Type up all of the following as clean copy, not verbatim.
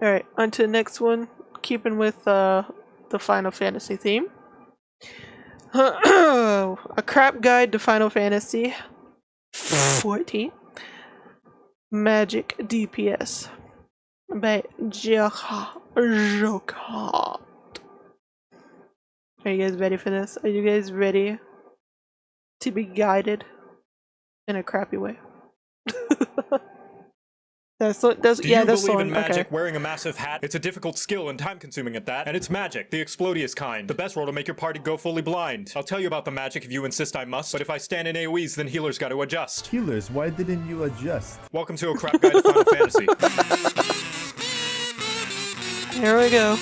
Alright, on to the next one. Keeping with the Final Fantasy theme. A crap guide to Final Fantasy 14. Magic DPS by Jokot. Are you guys ready for this? Are you guys ready to be guided in a crappy way? Do you believe in magic, wearing a massive hat? It's a difficult skill and time-consuming at that, and it's magic, the explodious kind. The best roll to make your party go fully blind. I'll tell you about the magic if you insist I must, but if I stand in AoEs, then healers gotta adjust. Healers, why didn't you adjust? Welcome to a crap guide to Final Fantasy. Here we go.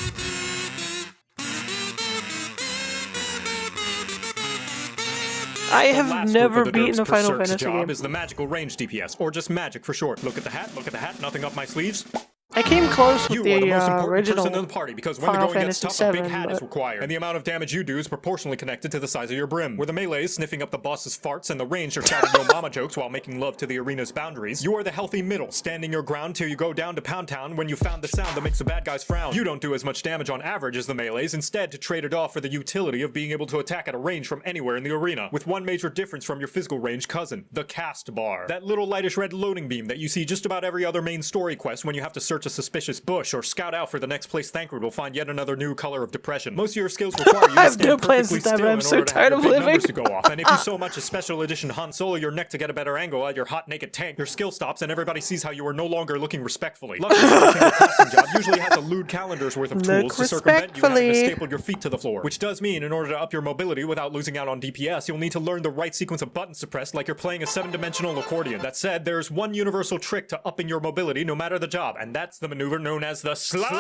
I have never beaten a Final Fantasy game. Is the magical range DPS, or just magic for short. Look at the hat, nothing up my sleeves. I came close with the original person in the party because when the going gets tough, a big hat is required, and the amount of damage you do is proportionally connected to the size of your brim. Where the melee is sniffing up the boss's farts and the range are shouting yo mama jokes while making love to the arena's boundaries, you are the healthy middle, standing your ground till you go down to Pound Town when you found the sound that makes the bad guys frown. You don't do as much damage on average as the melees, instead to trade it off for the utility of being able to attack at a range from anywhere in the arena, with one major difference from your physical range cousin, the cast bar. That little lightish red loading beam that you see just about every other main story quest when you have to search a suspicious bush or scout out for the next place thancred will find yet another new color of depression. Most of your skills require you to stand perfectly still in order to have your big numbers to go off. And if you so much as special edition Han Solo your neck to get a better angle at your hot naked tank, your skill stops and everybody sees how you are no longer looking respectfully. Luckily, the casting job usually has a lewd calendar's worth of tools to circumvent you having to staple your feet to the floor. Which does mean in order to up your mobility without losing out on DPS, you'll need to learn the right sequence of buttons to press like you're playing a 7-dimensional accordion. That said, there's one universal trick to upping your mobility no matter the job, and that's the maneuver known as the slide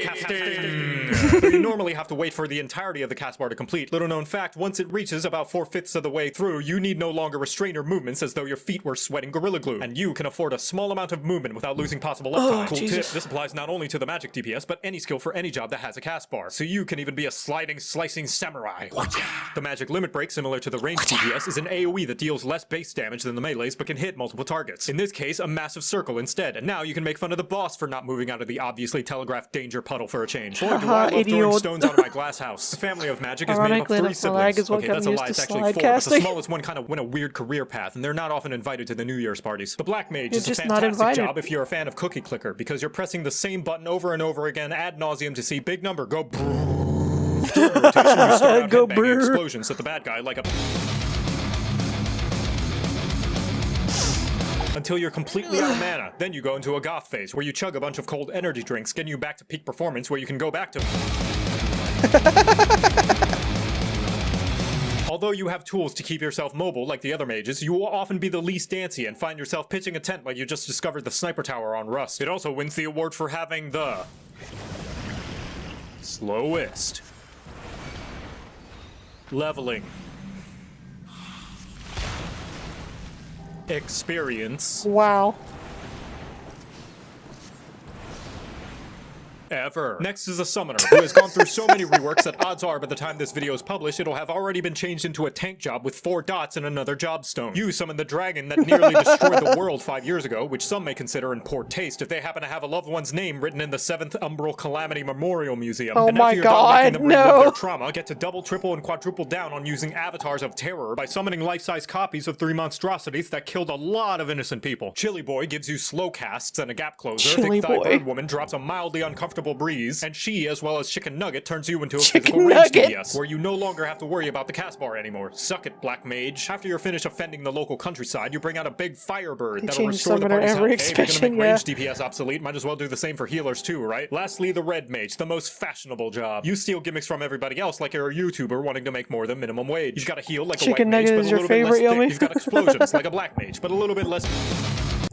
casting. You normally have to wait for the entirety of the cast bar to complete. Little known fact, once it reaches about 4/5 of the way through, you need no longer restrain your movements as though your feet were sweating Gorilla Glue. And you can afford a small amount of movement without losing possible uptime. Cool tip, this applies not only to the magic DPS, but any skill for any job that has a cast bar. So you can even be a sliding, slicing samurai. The magic limit break, similar to the range DPS, is an AoE that deals less base damage than the melees, but can hit multiple targets. In this case, a massive circle instead. And now you can make fun of the boss for not moving out of the obviously telegraphed danger puddle for a change. Boy, do I love throwing stones out of my glass house. The family of magic is made up of 3 siblings. Okay, that's a lie, it's actually 4, but the smallest one kind of went a weird career path, and they're not often invited to the New Year's parties. The Black Mage is a fantastic job if you're a fan of Cookie Clicker, because you're pressing the same button over and over again ad nauseum to see big number go brrrr. During rotation, you start out headbanging explosions at the bad guy like a... until you're completely out of mana. Then you go into a goth phase, where you chug a bunch of cold energy drinks, getting you back to peak performance, where you can go back to... Although you have tools to keep yourself mobile like the other mages, you will often be the least dancy and find yourself pitching a tent like you just discovered the sniper tower on Rust. It also wins the award for having the... slowest leveling experience. Wow. Ever. Next is a summoner who has gone through so many reworks that odds are by the time this video is published it'll have already been changed into a tank job with 4 dots and another job stone. You summon the dragon that nearly destroyed the world 5 years ago, which some may consider in poor taste if they happen to have a loved one's name written in the 7th Umbral Calamity Memorial Museum. Oh and my after you're done making them relive their trauma, get to double, triple, and quadruple down on using avatars of terror by summoning life-size copies of 3 monstrosities that killed a lot of innocent people. Chili Boy gives you slow casts and a gap closer. Thick Thigh Bird Woman drops a mildly uncomfortable breeze, and she, as well as Chicken Nugget, turns you into a physical range DPS, where you no longer have to worry about the cast bar anymore. Suck it, Black Mage. After you're finished offending the local countryside, you bring out a big Firebird that'll restore the party's health. Hey, if you're gonna make range DPS obsolete, might as well do the same for healers too, right? Lastly, the Red Mage, the most fashionable job. You steal gimmicks from everybody else like you're a YouTuber wanting to make more than minimum wage. You've got to heal like a White Mage, but a little bit less thick. You've got explosions like a Black Mage, but a little bit less...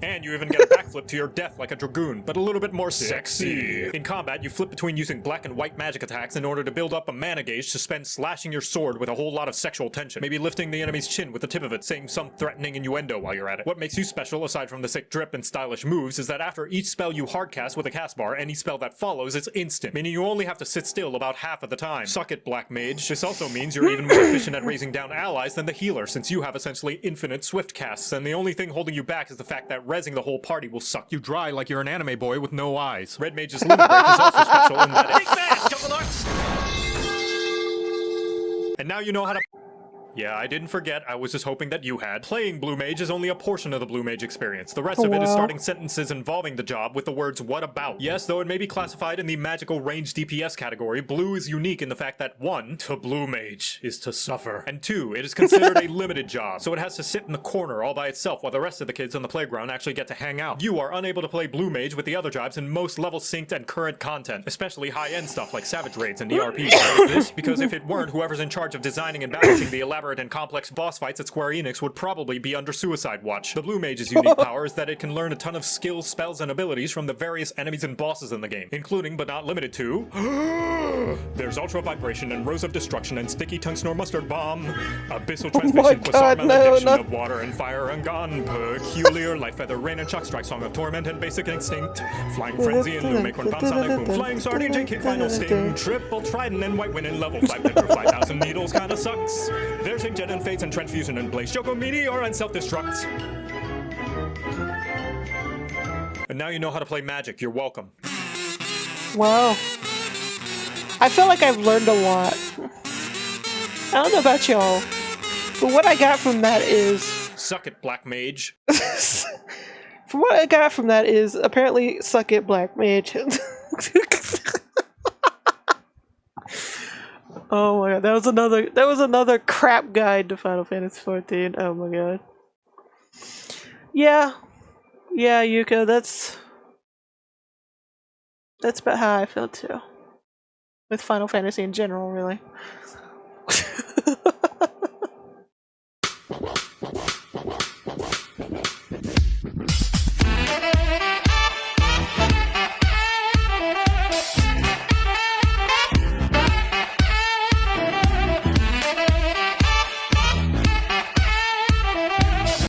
And you even get a backflip to your death like a Dragoon, but a little bit more sexy. In combat, you flip between using black and white magic attacks in order to build up a mana gauge to spend slashing your sword with a whole lot of sexual tension. Maybe lifting the enemy's chin with the tip of it, saying some threatening innuendo while you're at it. What makes you special, aside from the sick drip and stylish moves, is that after each spell you hardcast with a cast bar, any spell that follows is instant, meaning you only have to sit still about half of the time. Suck it, Black Mage. This also means you're even more efficient at raising down allies than the healer, since you have essentially infinite swift casts, and the only thing holding you back is the fact that that rezzing the whole party will suck you dry like you're an anime boy with no eyes. Red Mage's Limit Break is also special in that Big man, Jungle Arts! And now you know how to... Yeah, I didn't forget. I was just hoping that you had. Playing Blue Mage is only a portion of the Blue Mage experience. The rest of it is starting sentences involving the job with the words "what about." Yes, though it may be classified in the magical range DPS category, Blue is unique in the fact that 1. To Blue Mage is to suffer, and 2. It is considered a limited job, so it has to sit in the corner all by itself while the rest of the kids on the playground actually get to hang out. You are unable to play Blue Mage with the other jobs in most level synced and current content, especially high-end stuff like Savage Raids and ERP. Why is this? Because if it weren't, whoever's in charge of designing and balancing the elaborate and complex boss fights at Square Enix would probably be under suicide watch. The Blue Mage's unique power is that it can learn a ton of skills, spells, and abilities from the various enemies and bosses in the game, including but not limited to... There's Ultra Vibration and Rose of Destruction and Sticky Tongue Snore Mustard Bomb, Abyssal Transmission, Quasar Malediction of Water and Fire and Gone, Peculiar, Light Feather, Rain and Shock Strike, Song of Torment and Basic Instinct, Flying Frenzy and Lumecorn Bomb Sonic Boom, Flying Star, DJ Kick, Final Sting, Triple Trident and White Wind and Level 5 Pepper, 5,000 Needles kinda sucks. There's Inkjet and Fates and Transfusion and Blaze, Choco Meteor and Self-Destruct. And now you know how to play Magic. You're welcome. Wow. I feel like I've learned a lot. I don't know about y'all, but what I got from that is... Suck it, Black Mage. From what I got from that is, apparently, suck it, Black Mage. Oh my god, that was another crap guide to Final Fantasy XIV. Oh my god. Yeah, Yuka, that's about how I feel too. With Final Fantasy in general, really.